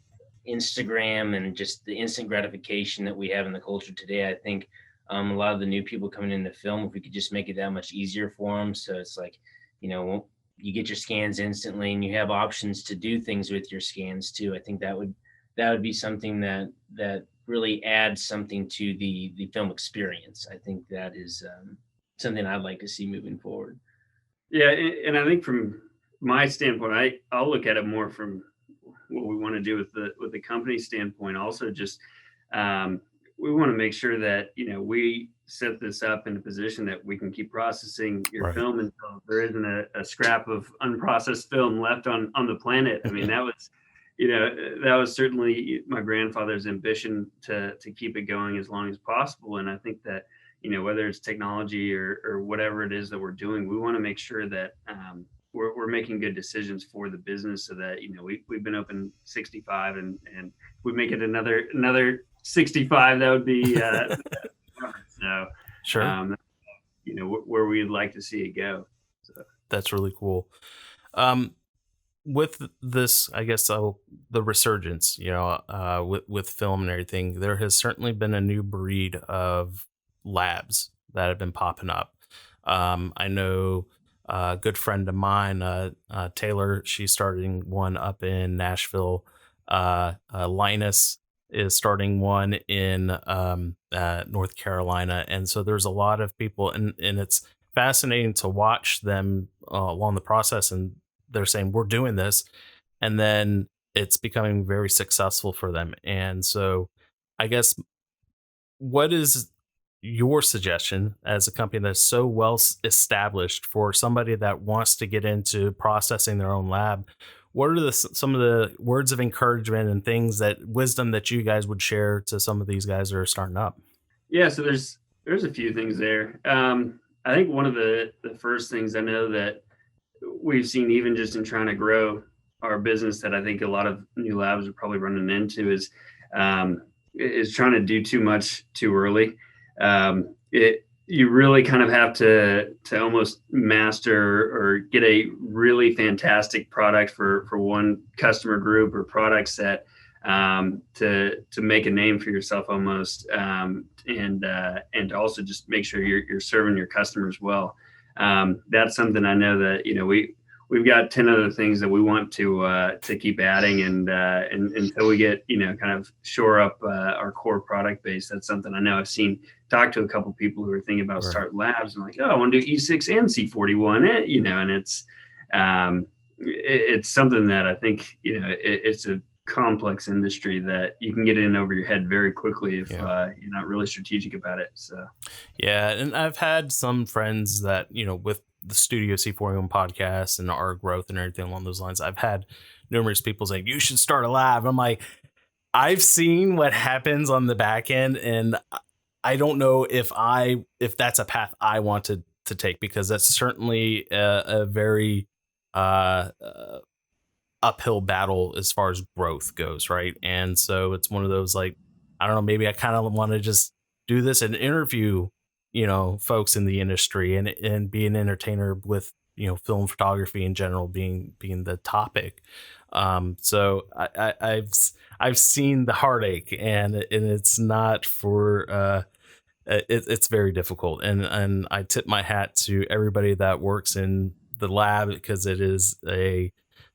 [SPEAKER 3] Instagram and just the instant gratification that we have in the culture today, I think a lot of the new people coming into film, if we could just make it that much easier for them. So it's like, you get your scans instantly, and you have options to do things with your scans too. I think that would be something that really adds something to the film experience. I think that is something I'd like to see moving forward.
[SPEAKER 2] Yeah, and I think from my standpoint, I'll look at it more from what we want to do with the company standpoint. Also, just we want to make sure that we set this up in a position that we can keep processing your film until there isn't a scrap of unprocessed film left on the planet. That was that was certainly my grandfather's ambition to keep it going as long as possible. And I think that whether it's technology or whatever it is that we're doing, we want to make sure that we're making good decisions for the business, so that we've been open 65, and we make it another 65, that would be so
[SPEAKER 1] sure.
[SPEAKER 2] Where we'd like to see it go. So
[SPEAKER 1] that's really cool. With this, I guess the resurgence, with film and everything, there has certainly been a new breed of labs that have been popping up. I know a good friend of mine, Taylor, she's starting one up in Nashville. Linus is starting one in North Carolina. And so there's a lot of people, and it's fascinating to watch them along the process. And they're saying, we're doing this. And then it's becoming very successful for them. And so I guess, what is your suggestion as a company that's so well established for somebody that wants to get into processing their own lab? What are some of the words of encouragement and wisdom that you guys would share to some of these guys that are starting up?
[SPEAKER 2] Yeah, so there's a few things there. I think one of the first things, I know that we've seen, even just in trying to grow our business, that I think a lot of new labs are probably running into is trying to do too much too early. You really kind of have to almost master or get a really fantastic product for one customer group or product set, to make a name for yourself almost, and also just make sure you're serving your customers well. That's something I know that, we've got 10 other things that we want to keep adding, and until we get, kind of shore up our core product base. That's something I know I've talked to a couple of people who are thinking about starting labs, and like, oh, I want to do E6 and C41, and it's something that I think, it's a complex industry that you can get in over your head very quickly if you're not really strategic about it. So
[SPEAKER 1] yeah, and I've had some friends that, with the Studio C41 podcast and our growth and everything along those lines, I've had numerous people saying you should start a lab. I'm like, I've seen what happens on the back end, and I don't know if that's a path I want to take, because that's certainly a very uphill battle as far as growth goes, right? And so it's one of those, like, I don't know, maybe I kind of want to just do this and interview, folks in the industry, and be an entertainer with, film photography in general being the topic. So I've seen the heartache, and it's not for it's very difficult, and I tip my hat to everybody that works in the lab, because it is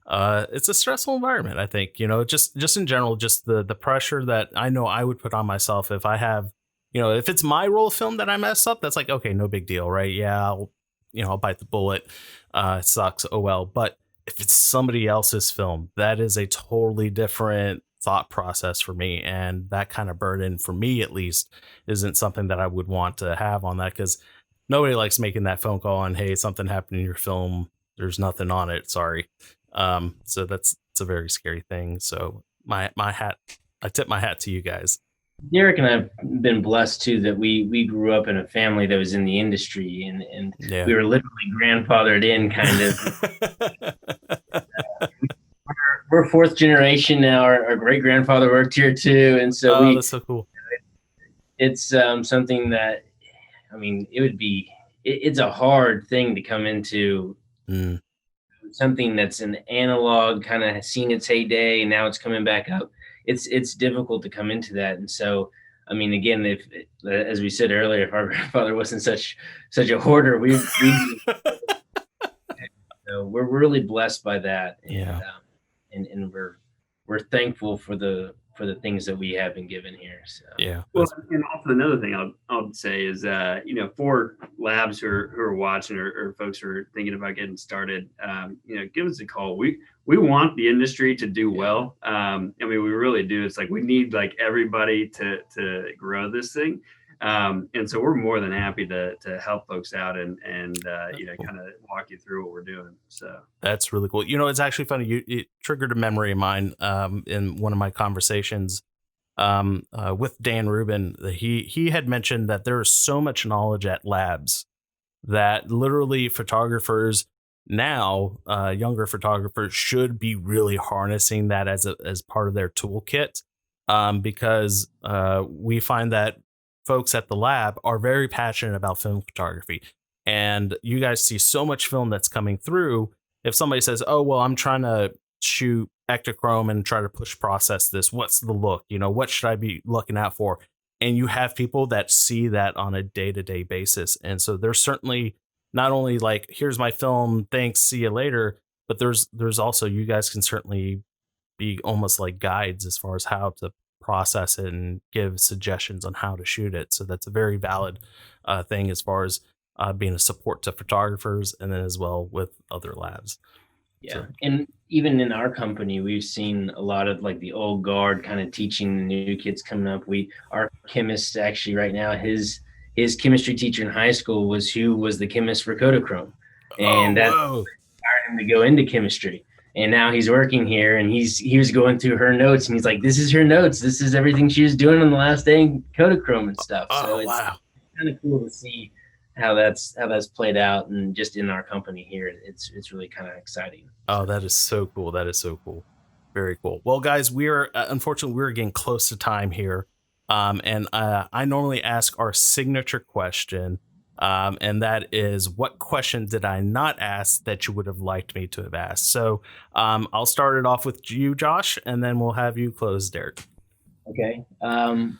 [SPEAKER 1] it's a stressful environment. I think, just in general, just the pressure that I know I would put on myself if I have, if it's my roll of film that I mess up, that's like, okay, no big deal, right? Yeah, I'll bite the bullet. It sucks. Oh well. But if it's somebody else's film, that is a totally different thought process for me, and that kind of burden, for me at least, isn't something that I would want to have on that, because nobody likes making that phone call on, hey, something happened in your film, there's nothing on it, sorry. So it's a very scary thing. So my hat, I tip my hat to you guys.
[SPEAKER 3] Derek and I have been blessed too, that we grew up in a family that was in the industry, and we were literally grandfathered in, kind of. We're fourth generation now. Our great grandfather worked here too, and so
[SPEAKER 1] that's so cool.
[SPEAKER 3] It's something that, I mean, it's a hard thing to come into. Something that's an analog, kind of seen its heyday, and now it's coming back up. It's difficult to come into that. And so, I mean, again, if, as we said earlier, if our grandfather wasn't such a hoarder, so we're really blessed by that. And, and we're thankful for the things that we have been given here. So
[SPEAKER 2] well, and also another thing I'll say is, for labs who are watching, or folks who are thinking about getting started, give us a call. We want the industry to do well. I mean, we really do. It's like we need like everybody to grow this thing. And so we're more than happy to help folks out and cool. Kind of walk you through what we're doing. So
[SPEAKER 1] that's really cool. It's actually funny. It triggered a memory of mine in one of my conversations with Dan Rubin. He had mentioned that there is so much knowledge at labs that literally photographers now, younger photographers, should be really harnessing that as part of their toolkit, because we find that folks at the lab are very passionate about film photography, and you guys see so much film that's coming through. If somebody says, oh, well, I'm trying to shoot Kodachrome and try to push process this, what's the look, what should I be looking out for? And you have people that see that on a day-to-day basis. And so there's certainly not only like, here's my film, thanks, see you later, but there's also, you guys can certainly be almost like guides as far as how to process it and give suggestions on how to shoot it. So that's a very valid thing as far as being a support to photographers, and then as well with other labs.
[SPEAKER 3] Yeah. So, and even in our company, we've seen a lot of like the old guard kind of teaching the new kids coming up. Our chemist actually right now, his chemistry teacher in high school was the chemist for Kodachrome, and that inspired him to go into chemistry. And now he's working here, and he was going through her notes, and he's like, this is her notes. This is everything she was doing on the last day in Kodachrome and stuff. So it's kind of cool to see how that's played out, and just in our company here, it's really kind of exciting.
[SPEAKER 1] Oh, that is so cool. That is so cool. Very cool. Well, guys, we are unfortunately we're getting close to time here, and I normally ask our signature question, and that is, what question did I not ask that you would have liked me to have asked? So, I'll start it off with you, Josh, and then we'll have you close, Derek.
[SPEAKER 3] Okay.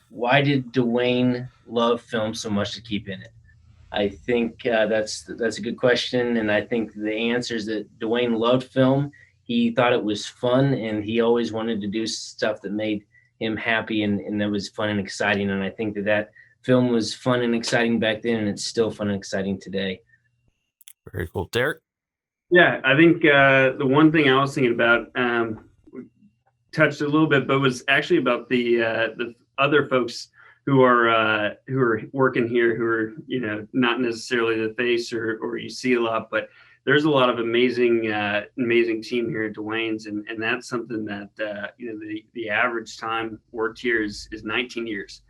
[SPEAKER 3] Why did Dwayne love film so much to keep in it? I think that's a good question, and I think the answer is that Dwayne loved film. He thought it was fun, and he always wanted to do stuff that made him happy, and that was fun and exciting. And I think that film was fun and exciting back then, and it's still fun and exciting today.
[SPEAKER 1] Very cool, Derek.
[SPEAKER 2] Yeah, I think the one thing I was thinking about, we touched a little bit, but was actually about the other folks who are working here, who are, you know, not necessarily the face or you see a lot, but there's a lot of amazing team here at Dwayne's, and that's something that you know, the average time worked here is 19 years.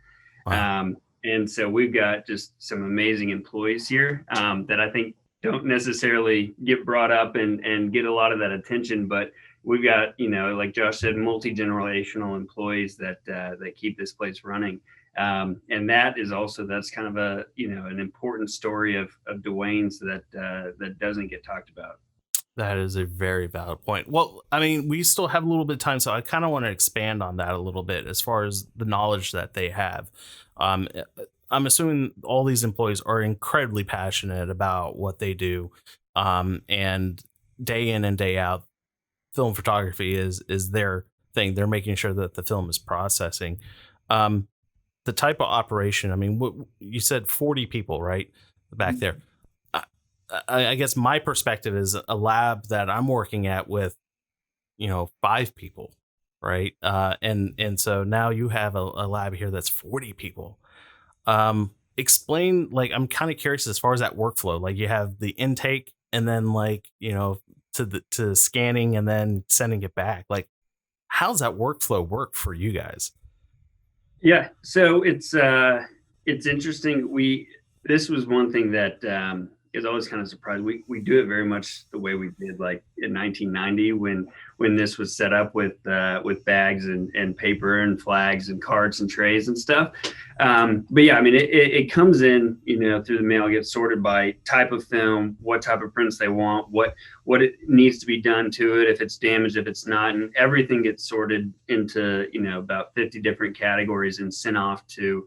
[SPEAKER 1] Wow.
[SPEAKER 2] And so we've got just some amazing employees here that I think don't necessarily get brought up and get a lot of that attention, but we've got, you know, like Josh said, multi-generational employees that keep this place running. And that is also, that's kind of a, you know, an important story of Dwayne's that doesn't get talked about.
[SPEAKER 1] That is a very valid point. Well, I mean, we still have a little bit of time, so I kind of want to expand on that a little bit as far as the knowledge that they have. I'm assuming all these employees are incredibly passionate about what they do, and day in and day out, film photography is their thing. They're making sure that the film is processing. The type of operation, I mean, what you said, 40 people, right, back there. I guess my perspective is a lab that I'm working at with, you know, 5 people, right? And so now you have a lab here that's 40 people. Explain, like, I'm kind of curious as far as that workflow. Like, you have the intake, and then, like, you know, to scanning and then sending it back. Like, how's that workflow work for you guys?
[SPEAKER 2] Yeah, so it's interesting. This was one thing that is always kind of surprised. We do it very much the way we did, like in 1990 when this was set up with bags and paper and flags and cards and trays and stuff. But yeah, I mean, it comes in, you know, through the mail, gets sorted by type of film, what type of prints they want, what it needs to be done to it, if it's damaged, if it's not, and everything gets sorted into, you know, about 50 different categories and sent off to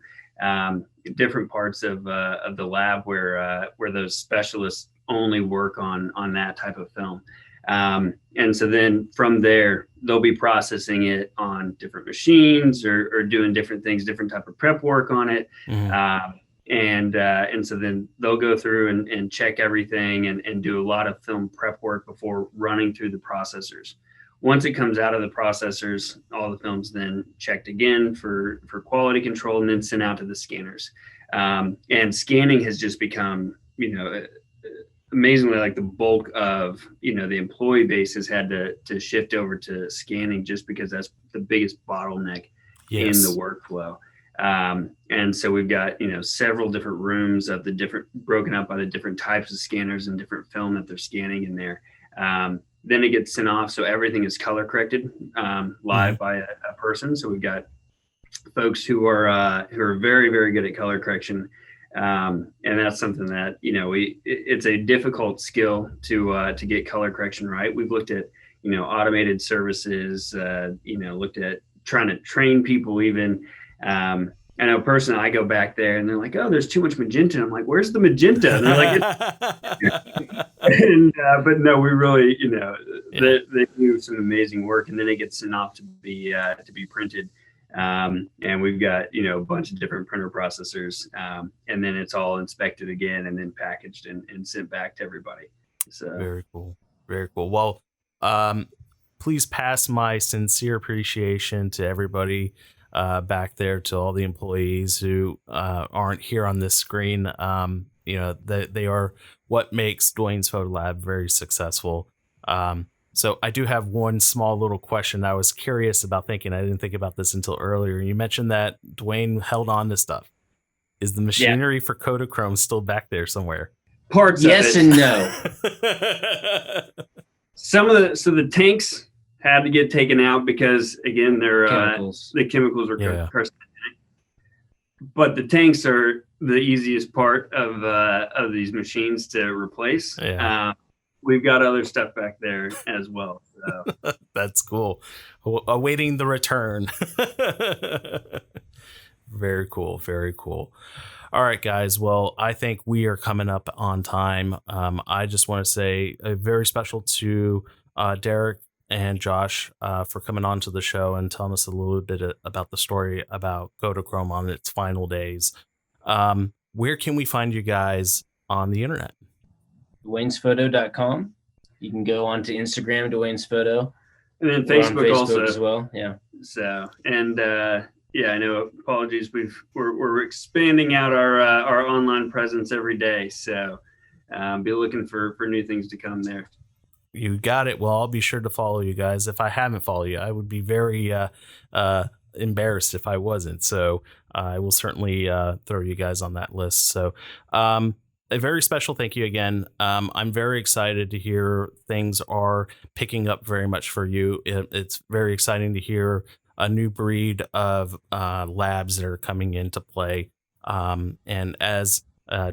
[SPEAKER 2] different parts of the lab where those specialists only work on that type of film. And so then from there, they'll be processing it on different machines or doing different things, different type of prep work on it. Mm-hmm. And so then they'll go through and check everything and do a lot of film prep work before running through the processors. Once it comes out of the processors, all the film's then checked again for quality control and then sent out to the scanners. And scanning has just become, you know, amazingly, like, the bulk of, you know, the employee base has had to shift over to scanning just because that's the biggest bottleneck in the workflow. And so we've got, you know, several different rooms of the different, broken up by the different types of scanners and different film that they're scanning in there. Then it gets sent off, so everything is color corrected live by a person. So we've got folks who are very, very good at color correction, and that's something that, you know, it's a difficult skill to get color correction right. We've looked at, you know, automated services, you know, looked at trying to train people even. I know personally, I go back there and they're like, "Oh, there's too much magenta." I'm like, "Where's the magenta?" And they're like, but no, we really, you know, they do some amazing work, and then it gets sent off to be printed. And we've got, you know, a bunch of different printer processors, and then it's all inspected again and then packaged and sent back to everybody. So
[SPEAKER 1] very cool. Very cool. Well, please pass my sincere appreciation to everybody back there, to all the employees who aren't here on this screen. You know, they are what makes Dwayne's Photo Lab very successful. So I do have one small little question I was curious about thinking. I didn't think about this until earlier. You mentioned that Dwayne held on to stuff. Is the machinery for Kodachrome still back there somewhere?
[SPEAKER 2] Parts
[SPEAKER 3] yes
[SPEAKER 2] of it.
[SPEAKER 3] and no.
[SPEAKER 2] The tanks had to get taken out because again the chemicals are carcinogenic. But the tanks are the easiest part of these machines to replace. We've got other stuff back there as well. So.
[SPEAKER 1] That's cool. Awaiting the return. Very cool. Very cool. All right, guys. Well, I think we are coming up on time. I just want to say a very special to Derek and Josh for coming on to the show and telling us a little bit about the story about Kodachrome on its final days. Where can we find you guys on the internet?
[SPEAKER 3] Dwayne'sPhoto.com. You can go on to Instagram, Dwayne's Photo.
[SPEAKER 2] And then Facebook also
[SPEAKER 3] as well. Yeah.
[SPEAKER 2] So, and I know, apologies. We're expanding out our online presence every day. So be looking for new things to come there.
[SPEAKER 1] You got it. Well, I'll be sure to follow you guys. If I haven't followed you, I would be very embarrassed if I wasn't. So I will certainly throw you guys on that list. So a very special thank you again. I'm very excited to hear things are picking up very much for you. It's very exciting to hear a new breed of labs that are coming into play. And as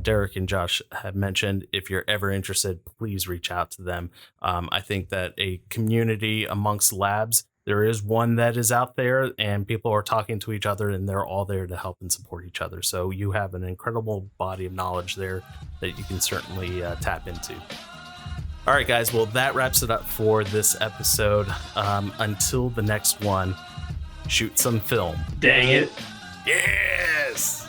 [SPEAKER 1] Derek and Josh have mentioned, if you're ever interested, please reach out to them. I think that a community amongst labs, there is one that is out there and people are talking to each other and they're all there to help and support each other. So you have an incredible body of knowledge there that you can certainly tap into. All right, guys. Well, that wraps it up for this episode. Until the next one, shoot some film.
[SPEAKER 2] Dang it.
[SPEAKER 1] Yes.